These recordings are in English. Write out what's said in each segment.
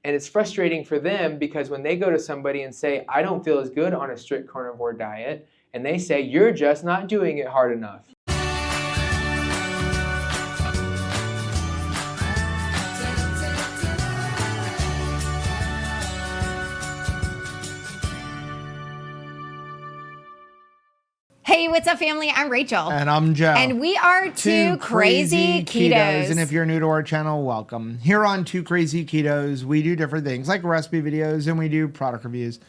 And it's frustrating for them because when they go to somebody and say, I don't feel as good on a strict carnivore diet, and they say, you're just not doing it hard enough. Hey, what's up, family? I'm Rachel. And I'm Joe. And we are Two Crazy Ketos. And if you're new to our channel, welcome. Here on Two Crazy Ketos, we do different things like recipe videos and we do product reviews.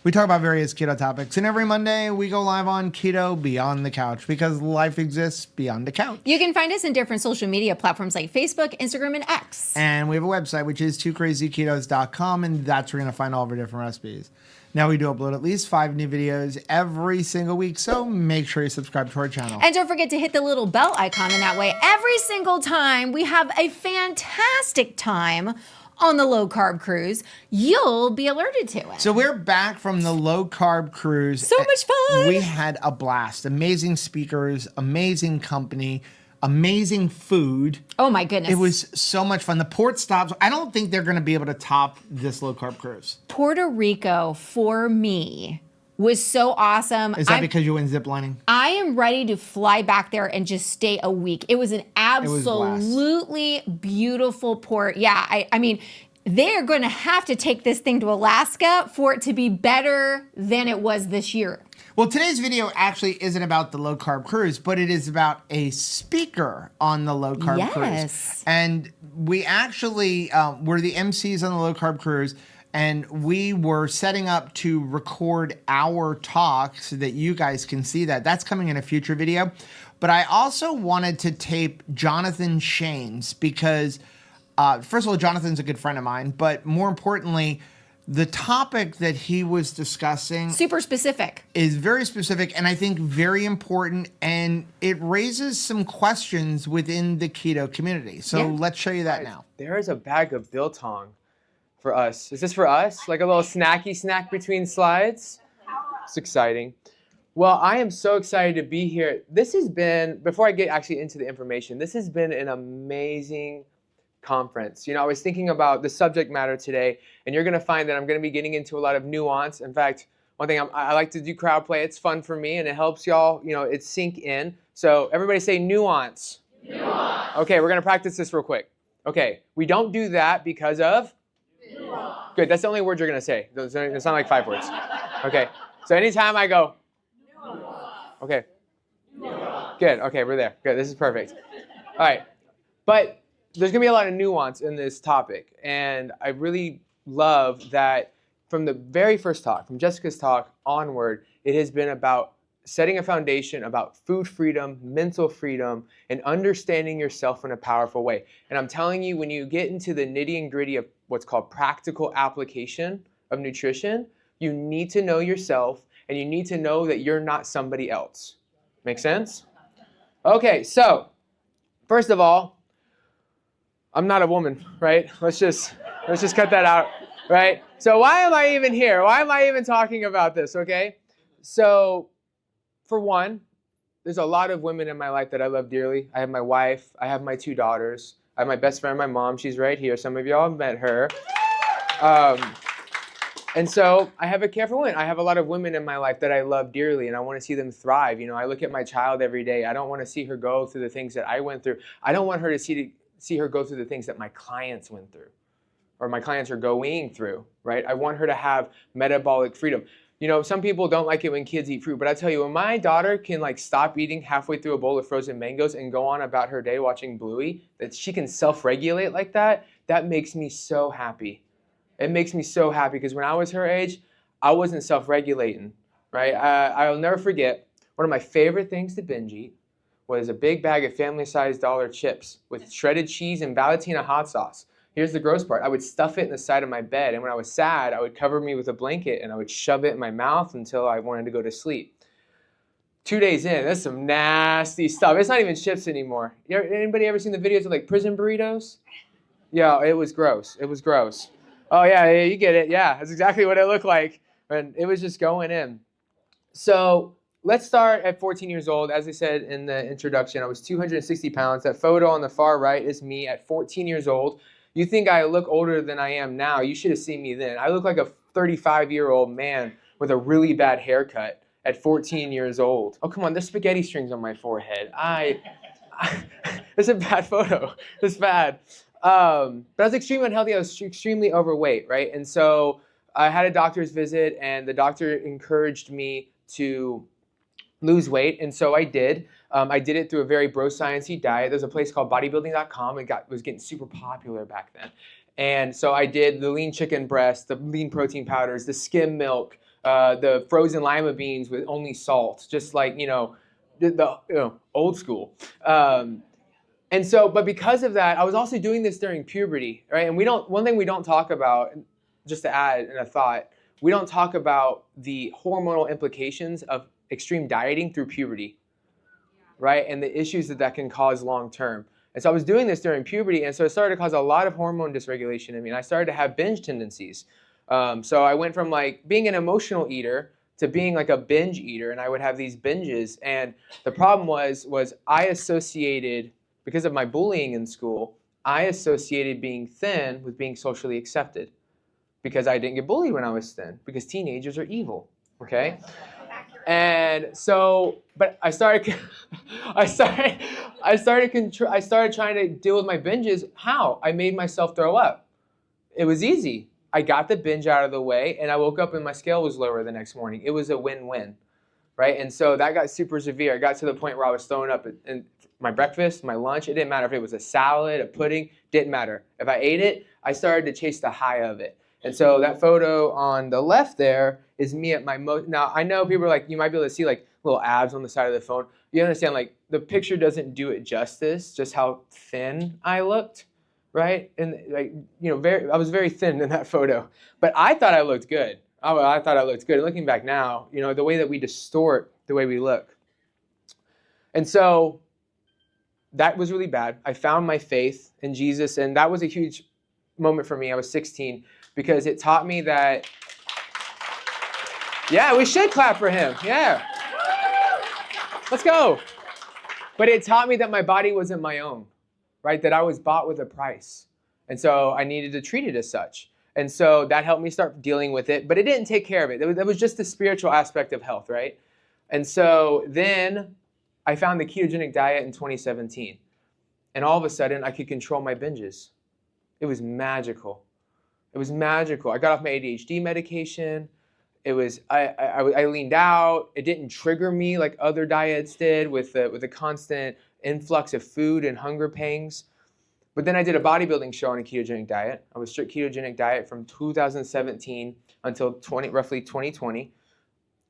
We talk about various keto topics. And every Monday, we go live on Keto Beyond the Couch because life exists beyond the couch. You can find us in different social media platforms like Facebook, Instagram, and X. And we have a website, which is twocrazyketos.com, and that's where you're going to find all of our different recipes. Now we do upload at least 5 new videos every single week, so make sure you subscribe to our channel. And don't forget to hit the little bell icon, and that way every single time we have a fantastic time on the low carb cruise, you'll be alerted to it. So we're back from the low carb cruise. So much fun. We had a blast. Amazing speakers, amazing company, amazing food. Oh my goodness. It was so much fun. The port stops, I don't think they're going to be able to top this low carb cruise. Puerto Rico, for me, was so awesome. Is that because you went ziplining? I am ready to fly back there and just stay a week. It was an absolutely beautiful port. Yeah, I mean, they're going to have to take this thing to Alaska for it to be better than it was this year. Well, today's video actually isn't about the low carb cruise, but it is about a speaker on the low carb cruise. And we actually were the MCs on the low carb cruise, and we were setting up to record our talk so that you guys can see that. That's coming in a future video. But I also wanted to tape Jonathan Shane's because, first of all, Jonathan's a good friend of mine, but more importantly, the topic that he was discussing super specific is very specific and I think very important, and it raises some questions within the keto community. So let's show you that now. There is a bag of biltong for us. Is this for us? Like a little snacky snack between slides? It's exciting. Well, I am so excited to be here. This has been, before I get actually into the information, this has been an amazing conference. You know, I was thinking about the subject matter today, and you're going to find that I'm going to be getting into a lot of nuance. In fact, one thing I like to do crowd play. It's fun for me, and it helps y'all, you know, it sink in. So everybody say nuance. Nuance. Okay, we're going to practice this real quick. Okay, we don't do that because of? Nuance. Good, that's the only word you're going to say. It's not like 5 words. Okay, so anytime I go, nuance. Okay. Nuance. Good, okay, we're there. Good, this is perfect. All right, but there's going to be a lot of nuance in this topic, and I really love that from the very first talk, from Jessica's talk onward, it has been about setting a foundation about food freedom, mental freedom, and understanding yourself in a powerful way. And I'm telling you, when you get into the nitty and gritty of what's called practical application of nutrition, you need to know yourself, and you need to know that you're not somebody else. Make sense? Okay, so first of all, I'm not a woman, right? Let's just cut that out, right? So why am I even here? Why am I even talking about this, okay? So for one, there's a lot of women in my life that I love dearly. I have my wife, I have my 2 daughters, I have my best friend, my mom, she's right here. Some of y'all have met her. And so I have a care for women. I have a lot of women in my life that I love dearly, and I want to see them thrive. You know, I look at my child every day. I don't want to see her go through the things that I went through. I don't want her to see her go through the things that my clients went through or my clients are going through, right? I want her to have metabolic freedom. You know, some people don't like it when kids eat fruit, but I tell you, when my daughter can like stop eating halfway through a bowl of frozen mangoes and go on about her day watching Bluey, that she can self-regulate like that, that makes me so happy. It makes me so happy because when I was her age, I wasn't self-regulating, right? I'll never forget, one of my favorite things to binge eat was a big bag of family-sized dollar chips with shredded cheese and Valentina hot sauce. Here's the gross part. I would stuff it in the side of my bed, and when I was sad, I would cover me with a blanket, and I would shove it in my mouth until I wanted to go to sleep. 2 days in, that's some nasty stuff. It's not even chips anymore. Anybody ever seen the videos of like prison burritos? Yeah, it was gross. It was gross. Oh, yeah, you get it. Yeah, that's exactly what it looked like. And it was just going in. So let's start at 14 years old. As I said in the introduction, I was 260 pounds. That photo on the far right is me at 14 years old. You think I look older than I am now. You should have seen me then. I look like a 35-year-old man with a really bad haircut at 14 years old. Oh, come on, there's spaghetti strings on my forehead. It's a bad photo. It's bad. But I was extremely unhealthy. I was extremely overweight, right? And so I had a doctor's visit, and the doctor encouraged me to lose weight, and so I did. I did it through a very bro-science-y diet. There's a place called bodybuilding.com. It was getting super popular back then. And so I did the lean chicken breast, the lean protein powders, the skim milk, the frozen lima beans with only salt, just like, the old school. And so, but because of that, I was also doing this during puberty, right? And one thing we don't talk about, just to add in a thought, we don't talk about the hormonal implications of extreme dieting through puberty, right? And the issues that can cause long term. And so I was doing this during puberty, and so it started to cause a lot of hormone dysregulation in me. And I started to have binge tendencies. So I went from like being an emotional eater to being like a binge eater, and I would have these binges. And the problem was I associated, because of my bullying in school, I associated being thin with being socially accepted, because I didn't get bullied when I was thin, because teenagers are evil, okay? And so, but I started trying to deal with my binges. How? I made myself throw up. It was easy. I got the binge out of the way, and I woke up and my scale was lower the next morning. It was a win-win, right? And so that got super severe. I got to the point where I was throwing up in my breakfast, my lunch. It didn't matter if it was a salad, a pudding, didn't matter. If I ate it, I started to chase the high of it. And so that photo on the left there is me at my most. Now, I know people are like, you might be able to see like little abs on the side of the phone. You understand, like, the picture doesn't do it justice, just how thin I looked, right? And like, I was very thin in that photo. But I thought I looked good. I thought I looked good. And looking back now, the way that we distort the way we look. And so that was really bad. I found my faith in Jesus, and that was a huge moment for me. I was 16. Because it taught me that, yeah, we should clap for him. Yeah. Let's go. But it taught me that my body wasn't my own, right? That I was bought with a price. And so I needed to treat it as such. And so that helped me start dealing with it. But it didn't take care of it. That was just the spiritual aspect of health, right? And so then I found the ketogenic diet in 2017. And all of a sudden, I could control my binges. It was magical. It was magical. I got off my ADHD medication. It was I leaned out. It didn't trigger me like other diets did with a constant influx of food and hunger pangs. But then I did a bodybuilding show on a ketogenic diet. I was strict ketogenic diet from 2017 until roughly 2020.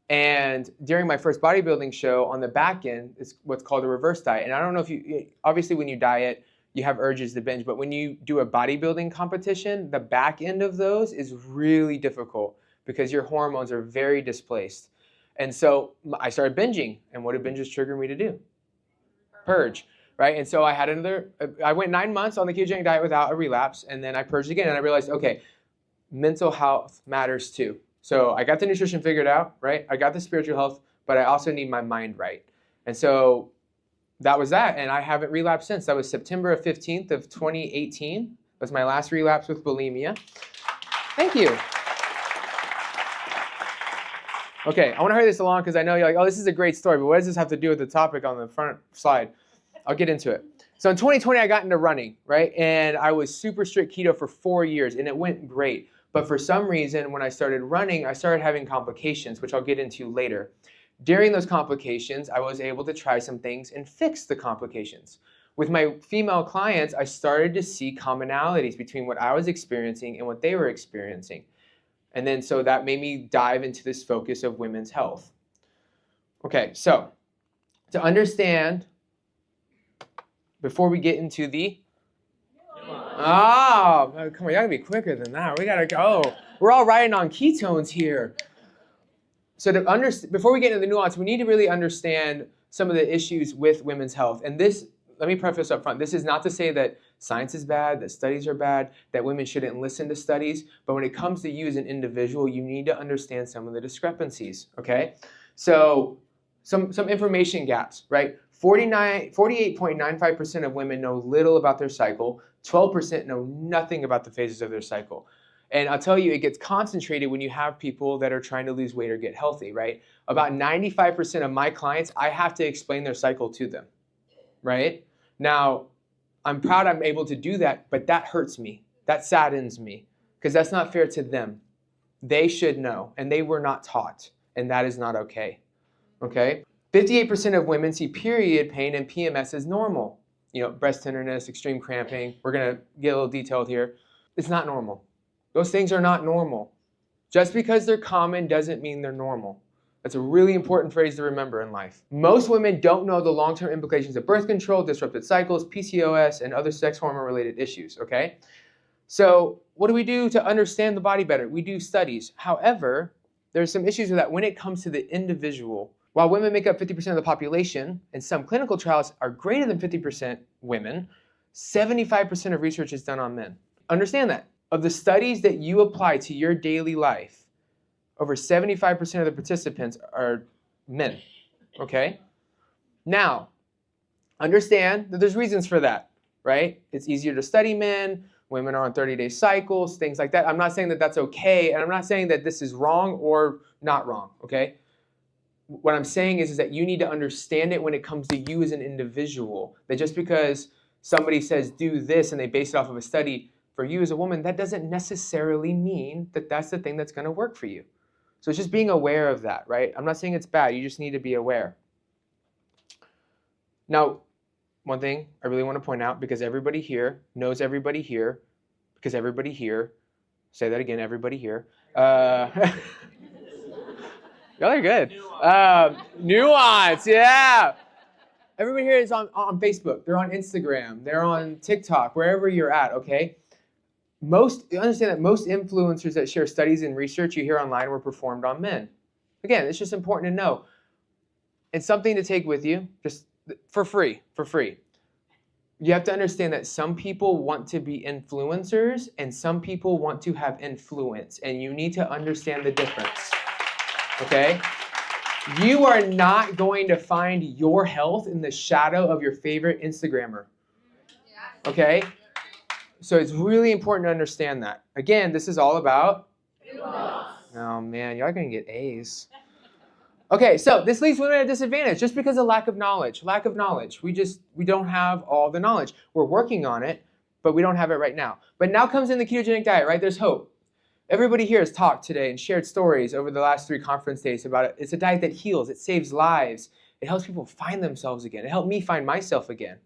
And during my first bodybuilding show, on the back end, it's what's called a reverse diet. And I don't know if obviously when you diet, you have urges to binge, but when you do a bodybuilding competition, the back end of those is really difficult because your hormones are very displaced. And so I started binging, and what did binges trigger me to do? Purge, right? And so I went 9 months on the ketogenic diet without a relapse, and then I purged again, and I realized, okay, mental health matters too. So I got the nutrition figured out, right? I got the spiritual health, but I also need my mind right. And so that was that, and I haven't relapsed since. That was September 15th of 2018. That was my last relapse with bulimia. Thank you. Okay, I want to hurry this along because I know you're like, oh, this is a great story, but what does this have to do with the topic on the front slide? I'll get into it. So in 2020, I got into running, right? And I was super strict keto for 4 years, and it went great. But for some reason, when I started running, I started having complications, which I'll get into later. During those complications, I was able to try some things and fix the complications. With my female clients, I started to see commonalities between what I was experiencing and what they were experiencing. And then so that made me dive into this focus of women's health. Okay, so to understand, before we get into the... Oh, come on, you gotta be quicker than that. We gotta go. We're all riding on ketones here. So before we get into the nuance, we need to really understand some of the issues with women's health. And this, let me preface up front, this is not to say that science is bad, that studies are bad, that women shouldn't listen to studies. But when it comes to you as an individual, you need to understand some of the discrepancies, okay? So some information gaps, right? 48.95% of women know little about their cycle. 12% know nothing about the phases of their cycle. And I'll tell you, it gets concentrated when you have people that are trying to lose weight or get healthy, right? About 95% of my clients, I have to explain their cycle to them, right? Now, I'm proud I'm able to do that, but that hurts me. That saddens me because that's not fair to them. They should know, and they were not taught, and that is not okay, okay? 58% of women see period pain and PMS as normal. You know, breast tenderness, extreme cramping. We're going to get a little detailed here. It's not normal. Those things are not normal. Just because they're common doesn't mean they're normal. That's a really important phrase to remember in life. Most women don't know the long-term implications of birth control, disrupted cycles, PCOS, and other sex hormone-related issues, okay? So what do we do to understand the body better? We do studies. However, there's some issues with that when it comes to the individual. While women make up 50% of the population, and some clinical trials are greater than 50% women, 75% of research is done on men. Understand that. Of the studies that you apply to your daily life, over 75% of the participants are men, okay? Now, understand that there's reasons for that, right? It's easier to study men, women are on 30-day cycles, things like that. I'm not saying that that's okay, and I'm not saying that this is wrong or not wrong, okay? What I'm saying is that you need to understand it when it comes to you as an individual. That just because somebody says do this and they base it off of a study, for you as a woman, that doesn't necessarily mean that that's the thing that's going to work for you. So it's just being aware of that, right? I'm not saying it's bad. You just need to be aware. Now, one thing I really want to point out, because everybody here knows everybody here, because everybody here, say that again, everybody here. Y'all are good. Nuance, yeah. Everybody here is on Facebook. They're on Instagram. They're on TikTok, wherever you're at, okay? Understand that most influencers that share studies and research you hear online were performed on men. Again, it's just important to know. It's something to take with you, just for free. You have to understand that some people want to be influencers and some people want to have influence, and you need to understand the difference. Okay? You are not going to find your health in the shadow of your favorite Instagrammer. Okay? So it's really important to understand that. Again, this is all about... Oh man, y'all are going to get A's. Okay, so this leaves women at a disadvantage just because of lack of knowledge. We don't have all the knowledge. We're working on it, but we don't have it right now. But now comes in the ketogenic diet, right? There's hope. Everybody here has talked today and shared stories over the last 3 conference days about it. It's a diet that heals. It saves lives. It helps people find themselves again. It helped me find myself again.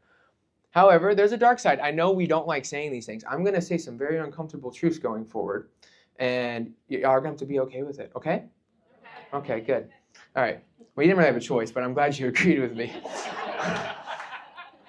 However, there's a dark side. I know we don't like saying these things. I'm going to say some very uncomfortable truths going forward, and you are going to have to be okay with it, okay? Okay, good. All right. Well, you didn't really have a choice, but I'm glad you agreed with me.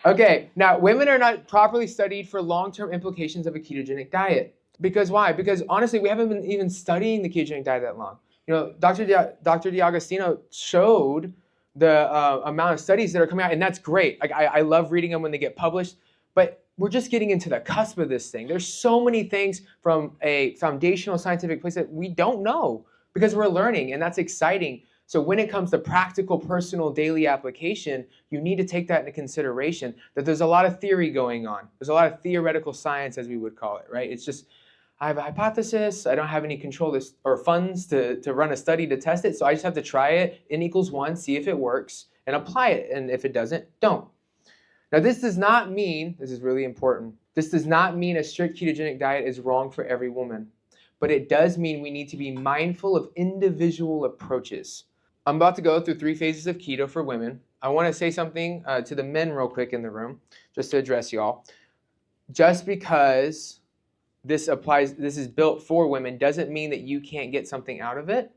Okay, now women are not properly studied for long-term implications of a ketogenic diet. Because why? Because honestly, we haven't been even studying the ketogenic diet that long. You know, Dr. D'Agostino showed the amount of studies that are coming out, and that's great. Like, I love reading them when they get published, but we're just getting into the cusp of this thing. There's so many things from a foundational scientific place that we don't know because we're learning, and that's exciting. So when it comes to practical, personal, daily application, you need to take that into consideration, that there's a lot of theory going on. There's a lot of theoretical science, as we would call it, right? It's just, I have a hypothesis, I don't have any control or funds to run a study to test it, so I just have to try it, N=1, see if it works, and apply it, and if it doesn't, don't. Now this does not mean, this is really important, this does not mean a strict ketogenic diet is wrong for every woman, but it does mean we need to be mindful of individual approaches. I'm about to go through 3 phases of keto for women. I want to say something to the men real quick in the room, just to address y'all. Just because this is built for women doesn't mean that you can't get something out of it,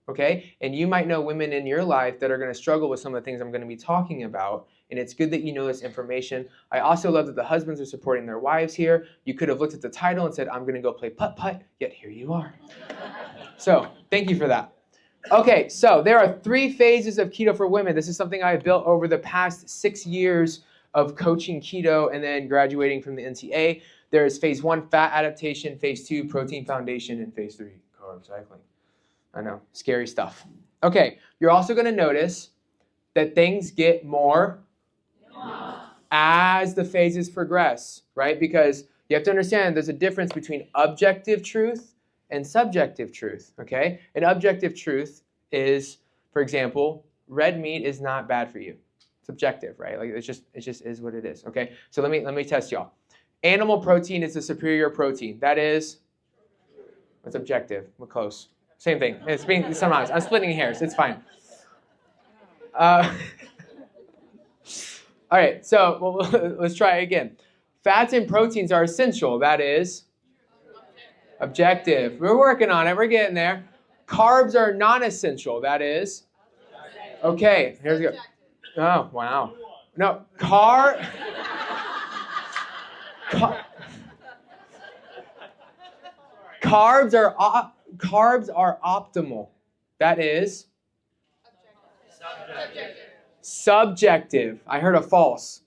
okay? And you might know women in your life that are going to struggle with some of the things I'm going to be talking about, and it's good that you know this information. I also love that the husbands are supporting their wives here. You could have looked at the title and said, I'm going to go play putt-putt, yet here you are. So thank you for that. Okay, so there are 3 phases of keto for women. This is something I built over the past 6 years of coaching keto and then graduating from the NCA. There is phase 1, fat adaptation, phase 2, protein foundation, and phase 3, carb cycling. I know, scary stuff. Okay, you're also going to notice that things get more As the phases progress, right? Because you have to understand there's a difference between objective truth and subjective truth, okay? An objective truth is, for example, red meat is not bad for you. It's objective, right? Like it just is what it is, okay? So let me test y'all. Animal protein is the superior protein. That is, it's objective. We're close. Same thing. It's being sometimes. I'm splitting hairs. It's fine. All right, so let's try it again. Fats and proteins are essential. That is objective. We're working on it. We're getting there. Carbs are non-essential. That is okay. Here's we go. Oh wow. No, carbs are optimal. That is subjective. I heard a false.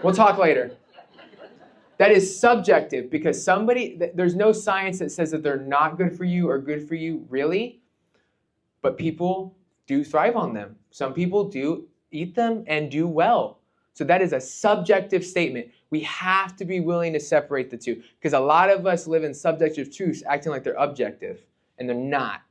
We'll talk later. That is subjective because there's no science that says that they're not good for you or good for you, really. But people do thrive on them. Some people do eat them and do well. So that is a subjective statement. We have to be willing to separate the two because a lot of us live in subjective truths acting like they're objective, and they're not.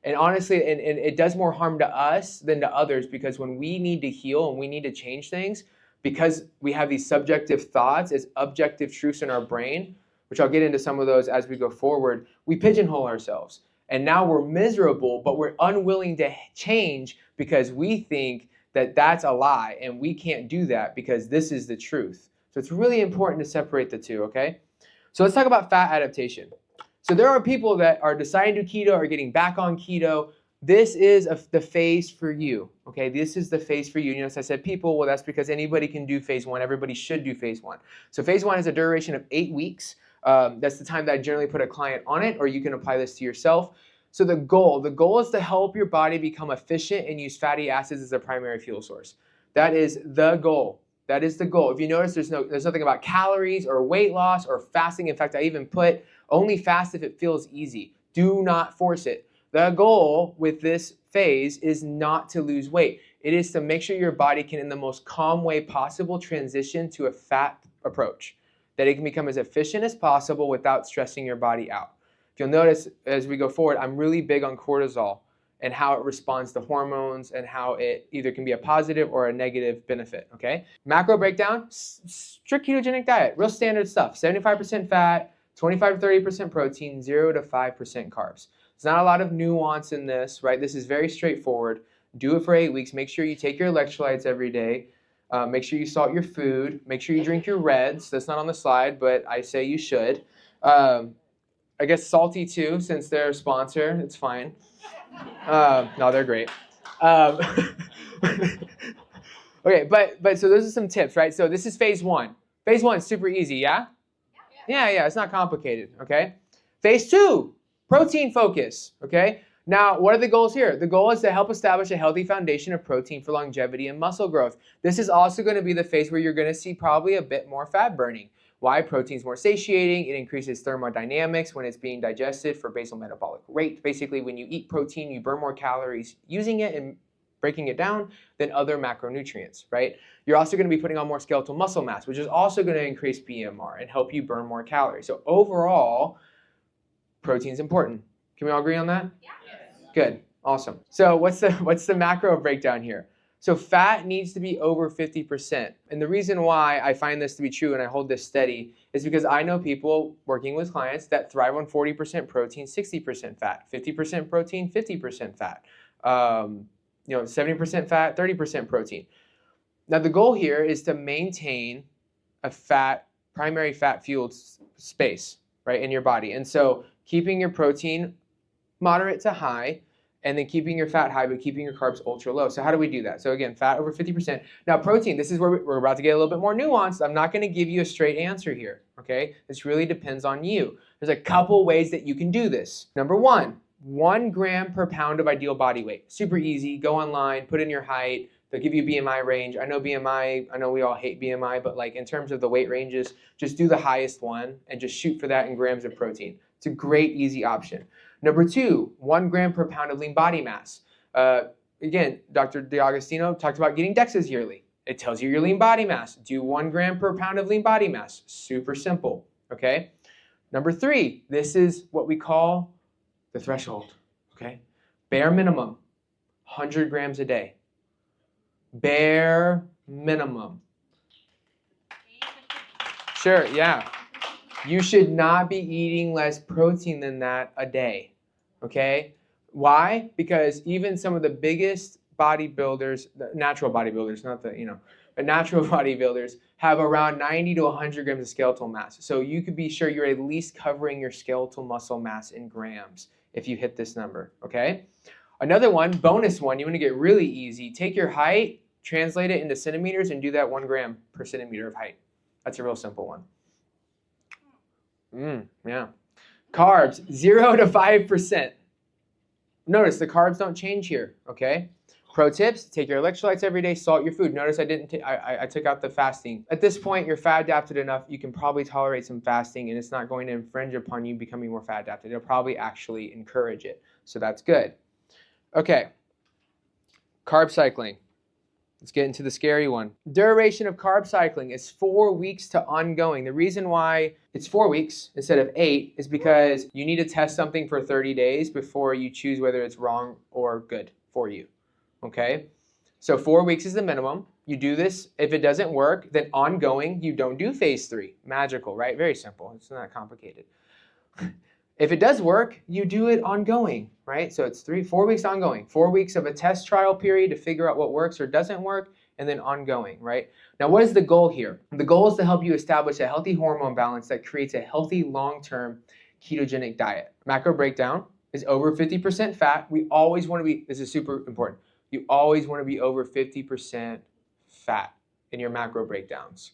And honestly, and it does more harm to us than to others because when we need to heal and we need to change things, because we have these subjective thoughts as objective truths in our brain, which I'll get into some of those as we go forward, we pigeonhole ourselves. And now we're miserable, but we're unwilling to change because we think that that's a lie and we can't do that because this is the truth. So it's really important to separate the two, okay? So let's talk about fat adaptation. So there are people that are deciding to do keto or getting back on keto. This is the phase for you, okay? This is the phase for you. You notice I said people, well, that's because anybody can do phase one. Everybody should do phase one. So phase one is a duration of 8 weeks. That's the time that I generally put a client on it, or you can apply this to yourself. So the goal is to help your body become efficient and use fatty acids as a primary fuel source. That is the goal. That is the goal. If you notice, there's nothing about calories or weight loss or fasting. In fact, I even put only fast if it feels easy. Do not force it. The goal with this phase is not to lose weight. It is to make sure your body can, in the most calm way possible, transition to a fat approach, that it can become as efficient as possible without stressing your body out. If you'll notice as we go forward, I'm really big on cortisol and how it responds to hormones and how it either can be a positive or a negative benefit, okay? Macro breakdown, strict ketogenic diet, real standard stuff, 75% fat, 25 to 30% protein, 0 to 5% carbs. There's not a lot of nuance in this, right? This is very straightforward. Do it for 8 weeks. Make sure you take your electrolytes every day. Make sure you salt your food. Make sure you drink your reds. That's not on the slide, but I say you should. I guess salty too, since they're a sponsor. It's fine. No, they're great. Okay, but so those are some tips, right? So this is phase one. Phase one is super easy, yeah? Yeah, it's not complicated, okay? Phase two, protein focus, okay? Now, what are the goals here? The goal is to help establish a healthy foundation of protein for longevity and muscle growth. This is also going to be the phase where you're going to see probably a bit more fat burning. Why? Protein's more satiating. It increases thermodynamics when it's being digested for basal metabolic rate. Basically, when you eat protein, you burn more calories using it and breaking it down than other macronutrients, right? You're also going to be putting on more skeletal muscle mass, which is also going to increase BMR and help you burn more calories. So overall, protein's important. Can we all agree on that? Yeah. Good. Awesome. So what's the macro breakdown here? So fat needs to be over 50%. And the reason why I find this to be true and I hold this steady is because I know people working with clients that thrive on 40% protein, 60% fat, 50% protein, 50% fat, 70% fat, 30% protein. Now the goal here is to maintain a primary fat fueled space, right, in your body. And so keeping your protein moderate to high, and then keeping your fat high, but keeping your carbs ultra low. So how do we do that? So again, fat over 50%. Now protein, this is where we're about to get a little bit more nuanced. I'm not going to give you a straight answer here, okay? This really depends on you. There's a couple ways that you can do this. Number 1 gram per pound of ideal body weight. Super easy. Go online, put in your height. They'll give you a BMI range. I know we all hate BMI, but like in terms of the weight ranges, just do the highest one and just shoot for that in grams of protein. It's a great, easy option. Number 2, 1 gram per pound of lean body mass. Again, Dr. D'Agostino talked about getting DEXAs yearly. It tells you your lean body mass. Do 1 gram per pound of lean body mass. Super simple, okay? Number 3, this is what we call the threshold, okay? Bare minimum, 100 grams a day. Bare minimum. Sure, yeah. You should not be eating less protein than that a day, okay? Why? Because even some of the biggest bodybuilders, the natural bodybuilders, not the, but natural bodybuilders have around 90 to 100 grams of skeletal mass. So you could be sure you're at least covering your skeletal muscle mass in grams if you hit this number, okay? Another one, bonus one, you want to get really easy. Take your height, translate it into centimeters, and do that 1 gram per centimeter of height. That's a real simple one. Yeah. Carbs, 0 to 5%. Notice the carbs don't change here, okay? Pro tips, take your electrolytes every day, salt your food. Notice I took out the fasting. At this point, you're fat adapted enough, you can probably tolerate some fasting and it's not going to infringe upon you becoming more fat adapted. It'll probably actually encourage it. So that's good. Okay, carb cycling. Let's get into the scary one. Duration of carb cycling is 4 weeks to ongoing. The reason why it's 4 weeks instead of 8 is because you need to test something for 30 days before you choose whether it's wrong or good for you, okay? So 4 weeks is the minimum. You do this. If it doesn't work, then ongoing, you don't do phase 3. Magical, right? Very simple. It's not complicated. If it does work, you do it ongoing, right? So it's 4 weeks ongoing, 4 weeks of a test trial period to figure out what works or doesn't work, and then ongoing, right? Now, what is the goal here? The goal is to help you establish a healthy hormone balance that creates a healthy long-term ketogenic diet. Macro breakdown is over 50% fat. We always want to be, this is super important, you always want to be over 50% fat in your macro breakdowns.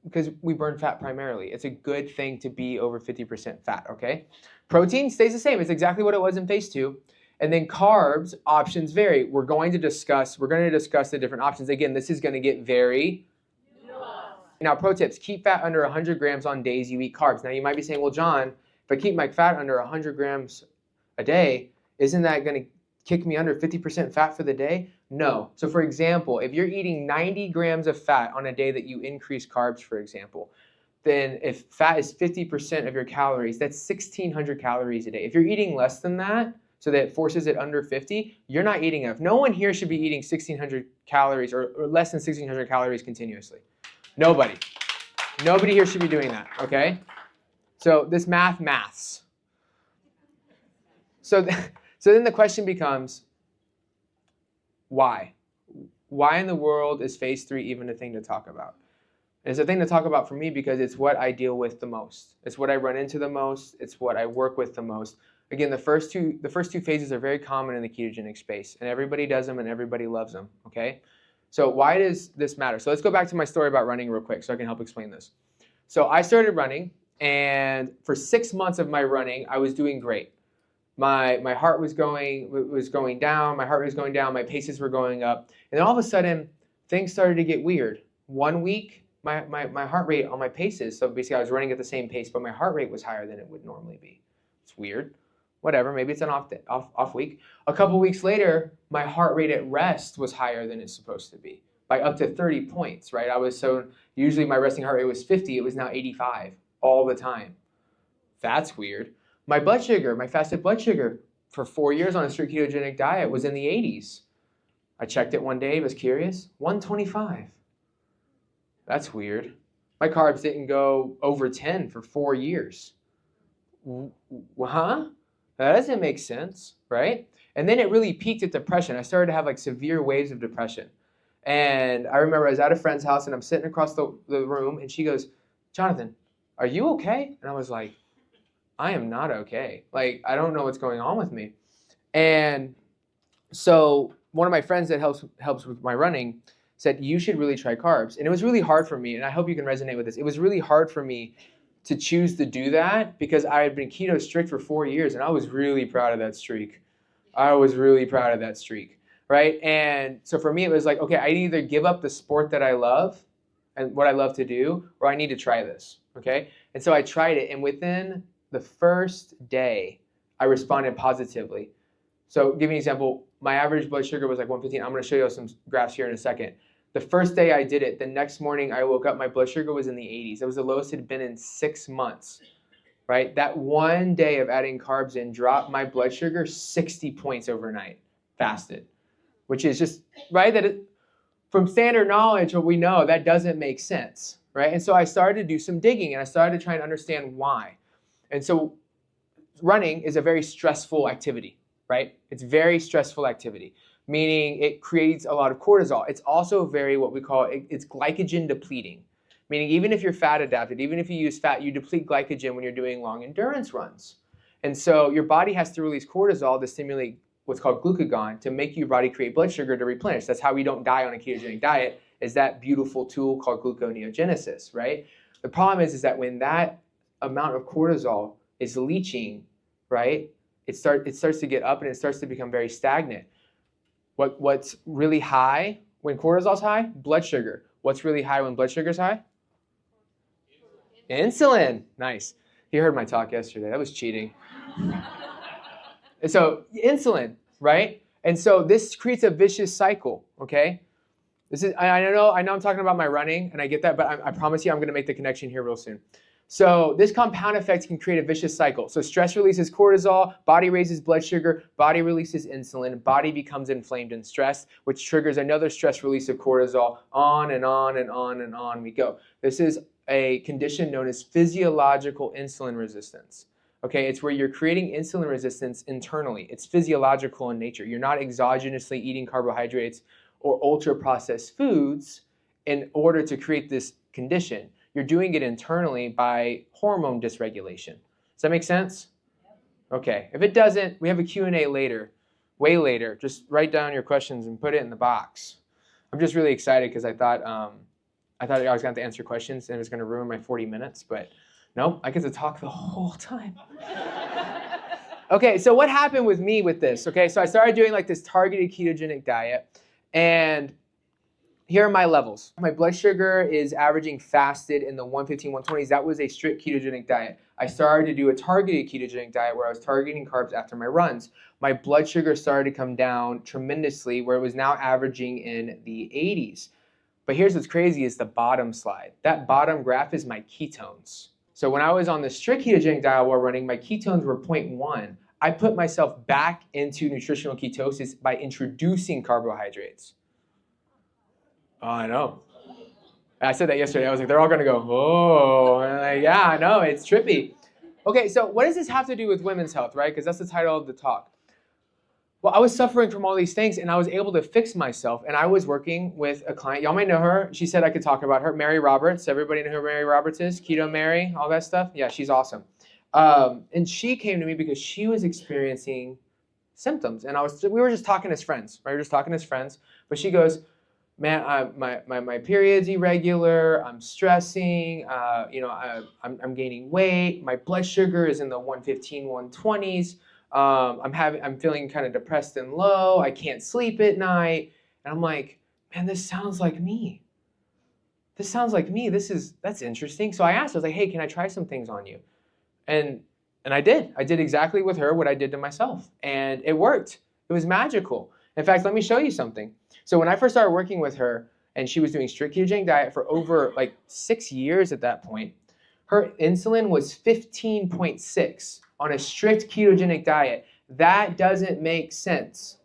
Because we burn fat primarily. It's a good thing to be over 50% fat, okay? Protein stays the same. It's exactly what it was in phase 2. And then carbs, options vary. We're going to discuss the different options. Again, this is going to get very nuanced. Now, pro tips, keep fat under 100 grams on days you eat carbs. Now, you might be saying, well, John, if I keep my fat under 100 grams a day, isn't that going to kick me under 50% fat for the day? No. So for example, if you're eating 90 grams of fat on a day that you increase carbs, for example, then if fat is 50% of your calories, that's 1,600 calories a day. If you're eating less than that, so that it forces it under 50, you're not eating enough. No one here should be eating 1,600 calories or less than 1,600 calories continuously. Nobody. Nobody here should be doing that, okay? So this maths. So then the question becomes, why? Why in the world is phase 3 even a thing to talk about? And it's a thing to talk about for me because it's what I deal with the most. It's what I run into the most. It's what I work with the most. Again, the first two phases are very common in the ketogenic space, and everybody does them and everybody loves them, okay? So why does this matter? So let's go back to my story about running real quick so I can help explain this. So I started running, and for 6 months of my running, I was doing great. My heart was going down, my heart rate was going down, my paces were going up. And then all of a sudden, things started to get weird. 1 week, my heart rate on my paces, so basically I was running at the same pace, but my heart rate was higher than it would normally be. It's weird. Whatever, maybe it's an off week. A couple weeks later, my heart rate at rest was higher than it's supposed to be by up to 30 points, right? Usually my resting heart rate was 50, it was now 85 all the time. That's weird. My blood sugar, my fasted blood sugar for 4 years on a strict ketogenic diet was in the 80s. I checked it one day, was curious, 125. That's weird. My carbs didn't go over 10 for 4 years. Huh? That doesn't make sense, right? And then it really peaked at depression. I started to have like severe waves of depression. And I remember I was at a friend's house and I'm sitting across the room and she goes, Jonathan, are you okay? And I was like, I am not okay. Like, I don't know what's going on with me. And so one of my friends that helps with my running said, you should really try carbs. And it was really hard for me, and I hope you can resonate with this. It was really hard for me to choose to do that because I had been keto strict for 4 years, and I was really proud of that streak. Right? And so for me, it was like, okay, I either give up the sport that I love and what I love to do, or I need to try this, okay? And so I tried it, and within the first day, I responded positively. So give me an example. My average blood sugar was like 115. I'm going to show you some graphs here in a second. The first day I did it, the next morning I woke up, my blood sugar was in the 80s. It was the lowest it had been in 6 months, right? That one day of adding carbs in dropped my blood sugar 60 points overnight, fasted, which is just, right? From standard knowledge, what we know, that doesn't make sense, right? And so I started to do some digging and I started to try and understand why. And so running is a very stressful activity, right? It's very stressful activity, meaning it creates a lot of cortisol. It's also very, what we call, it's glycogen depleting, meaning even if you're fat adapted, even if you use fat, you deplete glycogen when you're doing long endurance runs. And so your body has to release cortisol to stimulate what's called glucagon to make your body create blood sugar to replenish. That's how we don't die on a ketogenic diet, is that beautiful tool called gluconeogenesis, right? The problem is that when that amount of cortisol is leaching, right, it starts to get up and it starts to become very stagnant. What's really high when cortisol's high? Blood sugar. What's really high when blood sugar's high? Insulin. Nice. You heard my talk yesterday. That was cheating. So insulin, right? And so this creates a vicious cycle, okay? I know I'm talking about my running, and I get that, but I promise you I'm going to make the connection here real soon. So this compound effect can create a vicious cycle. So stress releases cortisol, body raises blood sugar, body releases insulin, body becomes inflamed and stressed, which triggers another stress release of cortisol, on and on and on and on we go. This is a condition known as physiological insulin resistance. Okay, it's where you're creating insulin resistance internally. It's physiological in nature. You're not exogenously eating carbohydrates or ultra-processed foods in order to create this condition. You're doing it internally by hormone dysregulation. Does that make sense? Okay, if it doesn't, we have a Q&A later, way later. Just write down your questions and put it in the box. I'm just really excited because I thought I was going to have to answer questions and it was going to ruin my 40 minutes, but nope, I get to talk the whole time. Okay, so what happened with me with this? Okay, so I started doing like this targeted ketogenic diet, and here are my levels. My blood sugar is averaging fasted in the 115, 120s. That was a strict ketogenic diet. I started to do a targeted ketogenic diet where I was targeting carbs after my runs. My blood sugar started to come down tremendously, where it was now averaging in the 80s. But here's what's crazy is the bottom slide. That bottom graph is my ketones. So when I was on the strict ketogenic diet while running, my ketones were 0.1. I put myself back into nutritional ketosis by introducing carbohydrates. Oh, I know. I said that yesterday. I was like, they're all going to go, oh. And I'm like, yeah, I know. It's trippy. Okay, so what does this have to do with women's health, right? Because that's the title of the talk. Well, I was suffering from all these things, and I was able to fix myself. And I was working with a client. Y'all might know her. She said I could talk about her. Mary Roberts. Everybody know who Mary Roberts is? Keto Mary, all that stuff. Yeah, she's awesome. And she came to me because she was experiencing symptoms. And we were just talking as friends, right? We were just talking as friends. But she goes, man, my period's I'm stressing, I'm gaining weight, my blood sugar is in the 115, 120s, I'm feeling kind of depressed and low, I can't sleep at night, and I'm like, man, this sounds like me. That's interesting. So I asked, I was like, hey, can I try some things on you? And I did exactly with her what I did to myself, and it worked. It was magical. In fact, let me show you something. So when I first started working with her, and she was doing strict ketogenic diet for over like 6 years at that point, her insulin was 15.6 on a strict ketogenic diet. That doesn't make sense,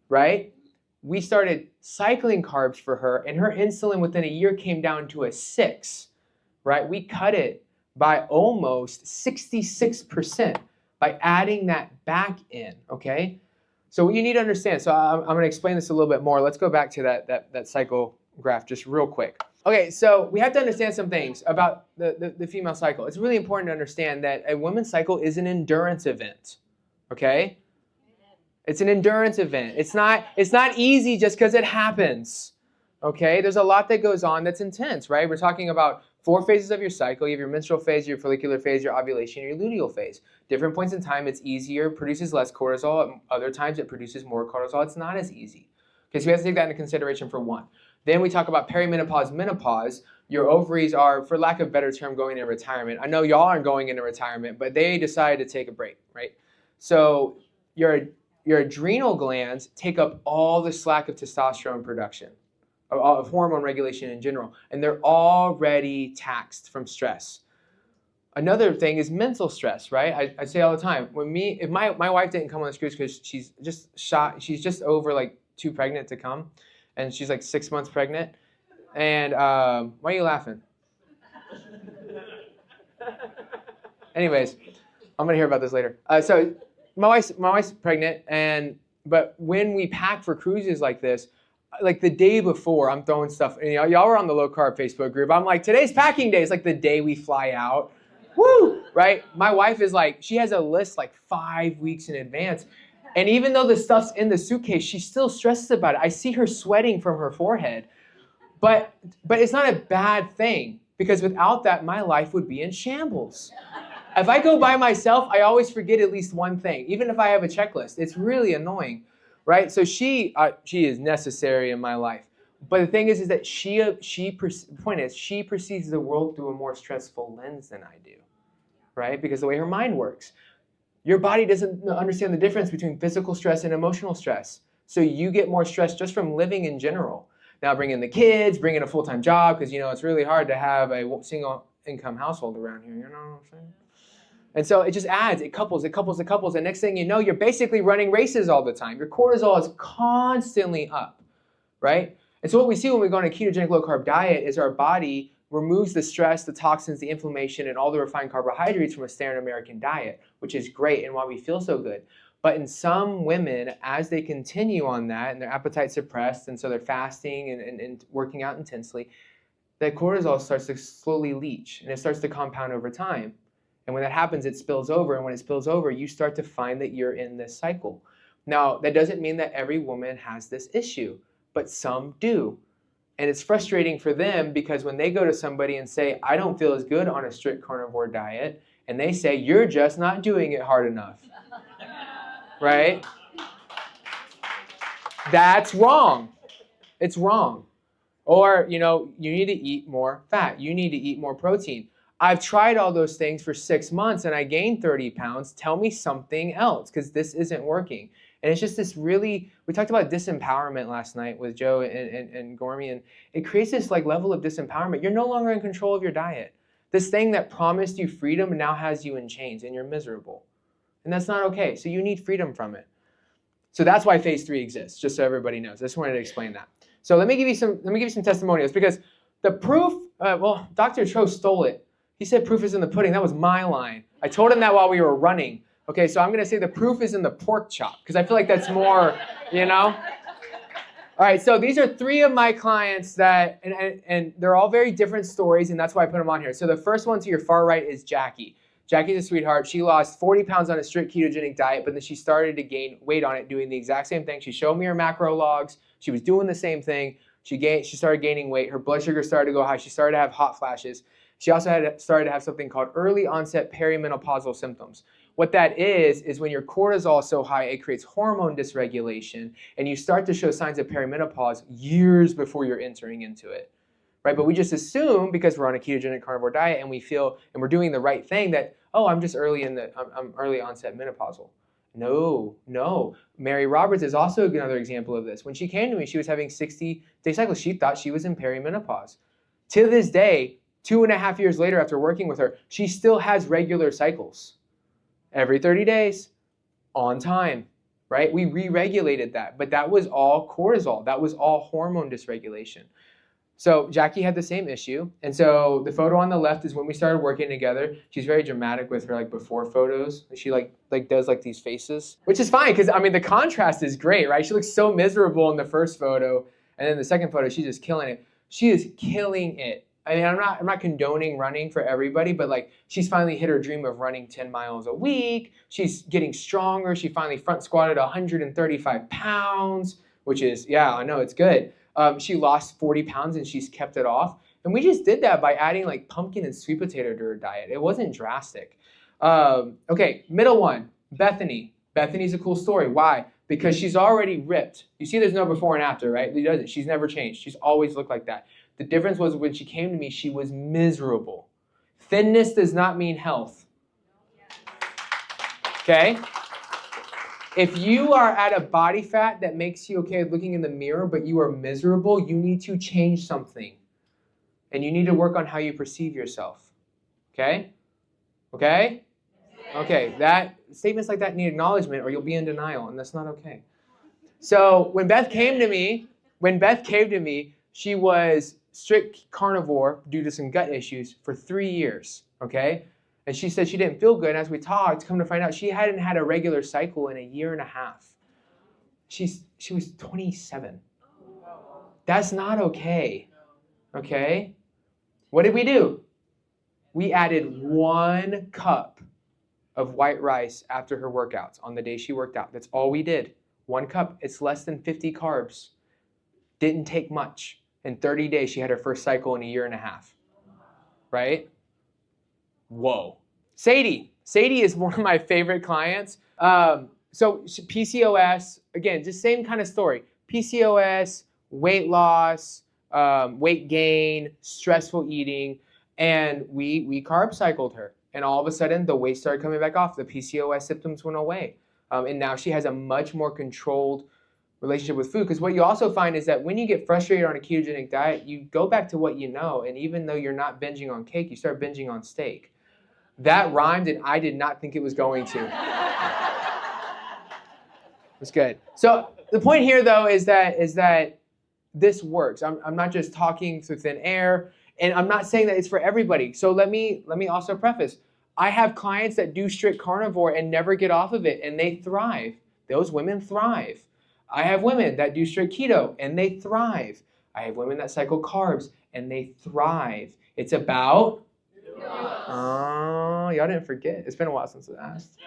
right? We started cycling carbs for her, and her insulin within a year came down to a 6, right? We cut it by almost 66% by adding that back in, okay? So what you need to understand, so I'm going to explain this a little bit more. Let's go back to that cycle graph just real quick. Okay, so we have to understand some things about the female cycle. It's really important to understand that a woman's cycle is an endurance event, okay? It's an endurance event. It's not easy just because it happens, okay? There's a lot that goes on that's intense, right? We're talking about 4 phases of your cycle. You have your menstrual phase, your follicular phase, your ovulation, your luteal phase. Different points in time, it's easier, produces less cortisol. Other times, it produces more cortisol. It's not as easy. Okay, so we have to take that into consideration for one. Then we talk about perimenopause, menopause. Your ovaries are, for lack of a better term, going into retirement. I know y'all aren't going into retirement, but they decided to take a break, right? So your adrenal glands take up all the slack of testosterone production. of hormone regulation in general, and they're already taxed from stress. Another thing is mental stress, right? I say all the time, if my wife didn't come on this cruise because she's just over like 2 pregnant to come, and she's like 6 months pregnant. And why are you laughing? Anyways, I'm gonna hear about this later. So my wife's pregnant, but when we pack for cruises like this, like the day before, I'm throwing stuff. And y'all were on the low carb Facebook group. I'm like, today's packing day. It's like the day we fly out. Woo! Right? My wife is like, she has a list like 5 weeks in advance. And even though the stuff's in the suitcase, she still stresses about it. I see her sweating from her forehead. But it's not a bad thing, because without that, my life would be in shambles. If I go by myself, I always forget at least one thing, even if I have a checklist. It's really annoying, right? So she is necessary in my life. But the thing is that the point is, she perceives the world through a more stressful lens than I do, right? Because the way her mind works. Your body doesn't understand the difference between physical stress and emotional stress. So you get more stress just from living in general. Now bring in the kids, bring in a full-time job, because it's really hard to have a single income household around here, you know what I'm saying? And so it just adds, it couples. And next thing you know, you're basically running races all the time. Your cortisol is constantly up, right? And so what we see when we go on a ketogenic low-carb diet is our body removes the stress, the toxins, the inflammation, and all the refined carbohydrates from a standard American diet, which is great and why we feel so good. But in some women, as they continue on that and their appetite's suppressed, and so they're fasting and working out intensely, that cortisol starts to slowly leach, and it starts to compound over time. And when that happens, it spills over, and when it spills over, you start to find that you're in this cycle. Now, that doesn't mean that every woman has this issue, but some do. And it's frustrating for them, because when they go to somebody and say, I don't feel as good on a strict carnivore diet, and they say, you're just not doing it hard enough, right? That's wrong. It's wrong. Or, you need to eat more fat. You need to eat more protein. I've tried all those things for 6 months and I gained 30 pounds. Tell me something else, because this isn't working. And it's just this we talked about disempowerment last night with Joe and Gormy, and it creates this level of disempowerment. You're no longer in control of your diet. This thing that promised you freedom now has you in chains, and you're miserable. And that's not okay. So you need freedom from it. So that's why phase 3 exists, just so everybody knows. I just wanted to explain that. So let me give you some testimonials, because the proof, Dr. Cho stole it. He said proof is in the pudding. That was my line. I told him that while we were running. Okay, so I'm going to say the proof is in the pork chop, because I feel like that's more, All right, so these are 3 of my clients that, and they're all very different stories, and that's why I put them on here. So the first one to your far right is Jackie. Jackie's a sweetheart. She lost 40 pounds on a strict ketogenic diet, but then she started to gain weight on it, doing the exact same thing. She showed me her macro logs. She was doing the same thing. She started gaining weight. Her blood sugar started to go high. She started to have hot flashes. She also started to have something called early onset perimenopausal symptoms. What that is when your cortisol is so high, it creates hormone dysregulation, and you start to show signs of perimenopause years before you're entering into it, right? But we just assume, because we're on a ketogenic carnivore diet and we feel, and we're doing the right thing, that, I'm just I'm early onset menopausal. No. Mary Roberts is also another example of this. When she came to me, she was having 60-day cycles. She thought she was in perimenopause. To this day, 2.5 years later after working with her, she still has regular cycles. Every 30 days, on time, right? We re-regulated that, but that was all cortisol. That was all hormone dysregulation. So Jackie had the same issue. And so the photo on the left is when we started working together. She's very dramatic with her before photos. She does these faces, which is fine, because the contrast is great, right? She looks so miserable in the first photo, and then the second photo, she's just killing it. She is killing it. I'm not condoning running for everybody, but she's finally hit her dream of running 10 miles a week. She's getting stronger. She finally front squatted 135 pounds, which is, I know, it's good. She lost 40 pounds and she's kept it off. And we just did that by adding pumpkin and sweet potato to her diet. It wasn't drastic. Okay, middle one, Bethany. Bethany's a cool story. Why? Because she's already ripped. You see there's no before and after, right? She doesn't. She's never changed. She's always looked like that. The difference was when she came to me, she was miserable. Thinness does not mean health. Okay? If you are at a body fat that makes you okay looking in the mirror, but you are miserable, you need to change something. And you need to work on how you perceive yourself. Okay? Okay? Okay, statements like that need acknowledgement or you'll be in denial, and that's not okay. So when Beth came to me, she was strict carnivore due to some gut issues for 3 years, okay? And she said she didn't feel good. And as we talked, come to find out, she hadn't had a regular cycle in a year and a half. She was 27. That's not okay, okay? What did we do? We added 1 cup of white rice after her workouts on the day she worked out. That's all we did. 1 cup. It's less than 50 carbs. Didn't take much. In 30 days, she had her first cycle in a year and a half. Right? Whoa. Sadie. Sadie is one of my favorite clients. So PCOS, again, just same kind of story. PCOS, weight loss, weight gain, stressful eating, and we carb cycled her. And all of a sudden, the weight started coming back off. The PCOS symptoms went away. And now she has a much more controlled relationship with food. Because what you also find is that when you get frustrated on a ketogenic diet, you go back to what you know. And even though you're not binging on cake, you start binging on steak. That rhymed, and I did not think it was going to. It was good. So the point here, though, is that this works. I'm not just talking through thin air, and I'm not saying that it's for everybody. So let me also preface. I have clients that do strict carnivore and never get off of it, and they thrive. Those women thrive. I have women that do strict keto, and they thrive. I have women that cycle carbs, and they thrive. It's about... Oh, y'all didn't forget. It's been a while since I asked.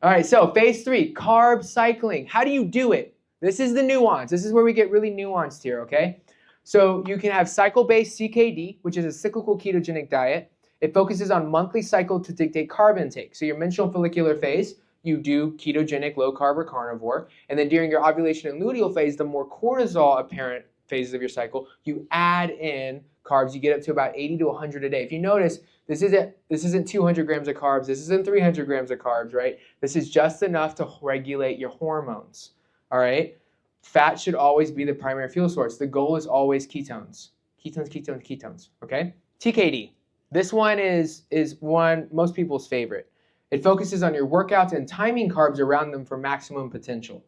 All right, so phase 3, carb cycling. How do you do it? This is the nuance. This is where we get really nuanced here, okay? So you can have cycle-based CKD, which is a cyclical ketogenic diet. It focuses on monthly cycle to dictate carb intake. So your menstrual follicular phase, you do ketogenic, low-carb, or carnivore. And then during your ovulation and luteal phase, the more cortisol apparent phases of your cycle, you add in carbs. You get up to about 80 to 100 a day. If you notice, this isn't 200 grams of carbs. This isn't 300 grams of carbs, right? This is just enough to regulate your hormones, all right? Fat should always be the primary fuel source. The goal is always ketones. Ketones, ketones, ketones, okay? TKD. This one is one most people's favorite. It focuses on your workouts and timing carbs around them for maximum potential.